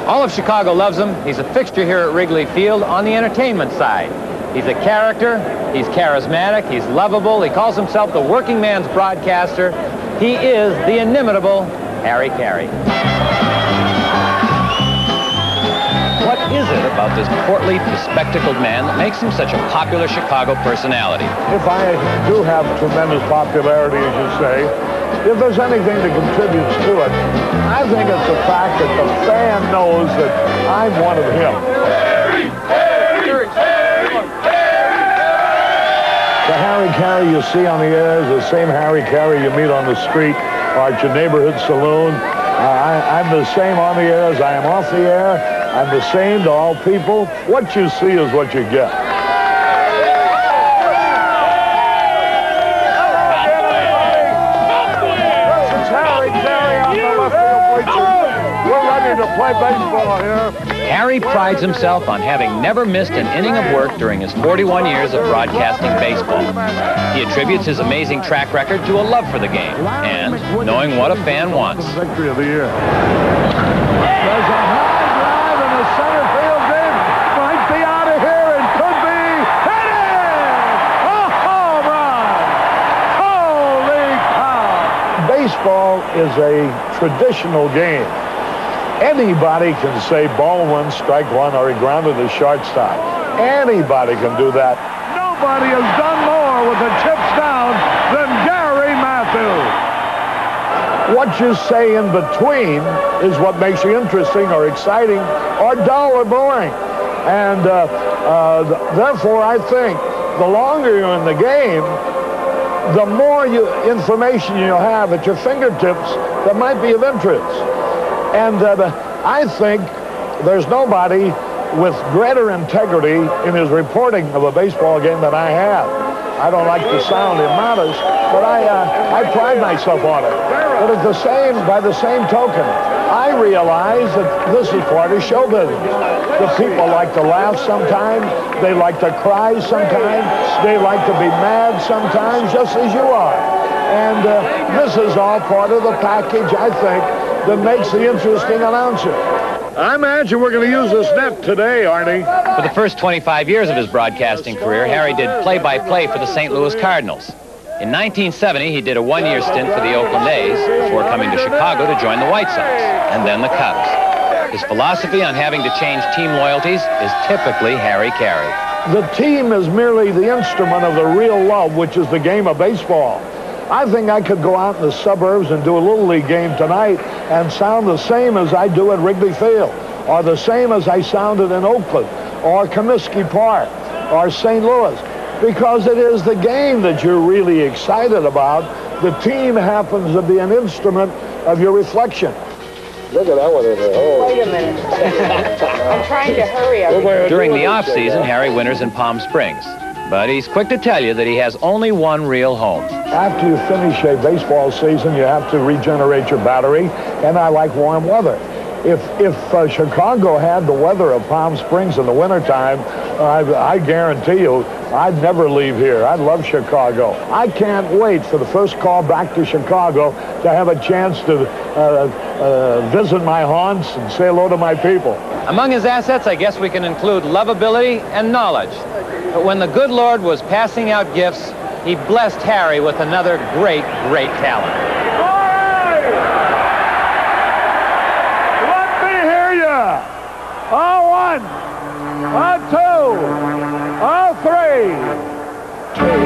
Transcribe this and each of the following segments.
All of Chicago loves him. He's a fixture here at Wrigley Field on the entertainment side. He's a character, he's charismatic, he's lovable, he calls himself the working man's broadcaster. He is the inimitable Harry Caray. What is it about this portly, bespectacled man that makes him such a popular Chicago personality? If I do have tremendous popularity, as you say, if there's anything that contributes to it, I think it's the fact that the fan knows that I'm one of him. The Harry Caray you see on the air is the same Harry Caray you meet on the street or at your neighborhood saloon. I'm the same on the air as I am off the air. I'm the same to all people. What you see is what you get. This is Harry Caray on the left field bleachers. We're ready to play baseball here. Harry prides himself on having never missed an inning of work during his 41 years of broadcasting baseball. He attributes his amazing track record to a love for the game and knowing what a fan wants. Victory of the year. There's a high drive in the center field deep. Might be out of here and could be hit it! A home run! Holy cow! Baseball is a traditional game. Anybody can say ball one, strike one, or he grounded the shortstop. Anybody can do that. Nobody has done more with the chips down than Gary Matthews. What you say in between is what makes you interesting or exciting or dull or boring. And therefore, I think the longer you're in the game, the more information you'll have at your fingertips that might be of interest. And I think there's nobody with greater integrity in his reporting of a baseball game than I have. I don't like to sound immodest, but I pride myself on it. But by the same token, I realize that this is part of show business. The people like to laugh sometimes. They like to cry sometimes. They like to be mad sometimes, just as you are. And this is all part of the package, I think, that makes the interesting announcer. I imagine we're going to use this net today, Arnie. For the first 25 years of his broadcasting career, Harry did play-by-play for the St. Louis Cardinals. In 1970, he did a one-year stint for the Oakland A's before coming to Chicago to join the White Sox, and then the Cubs. His philosophy on having to change team loyalties is typically Harry Caray. The team is merely the instrument of the real love, which is the game of baseball. I think I could go out in the suburbs and do a Little League game tonight and sound the same as I do at Wrigley Field, or the same as I sounded in Oakland, or Comiskey Park, or St. Louis, because it is the game that you're really excited about. The team happens to be an instrument of your reflection. Look at that one in there. Oh. Wait a minute. I'm trying to hurry up. During the off-season, Harry winters in Palm Springs. But he's quick to tell you that he has only one real home. After you finish a baseball season, you have to regenerate your battery, and I like warm weather. If Chicago had the weather of Palm Springs in the wintertime, I guarantee you I'd never leave here. I love Chicago. I can't wait for the first call back to Chicago to have a chance to visit my haunts and say hello to my people. Among his assets, I guess we can include lovability and knowledge. But when the good Lord was passing out gifts, he blessed Harry with another great talent. All right! Let me hear you! A 1, a 2, a 3. Take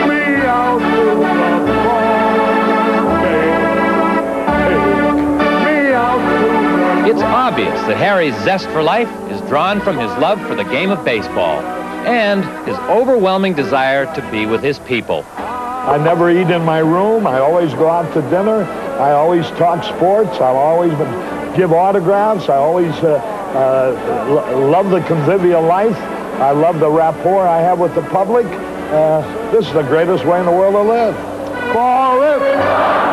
me out to the ball game. Take me out to the It's obvious that Harry's zest for life is drawn from his love for the game of baseball and his overwhelming desire to be with his people. I never eat in my room. I always go out to dinner. I always talk sports. I'll always give autographs. I always love the convivial life. I love the rapport I have with the public. This is the greatest way in the world to live. Ball it!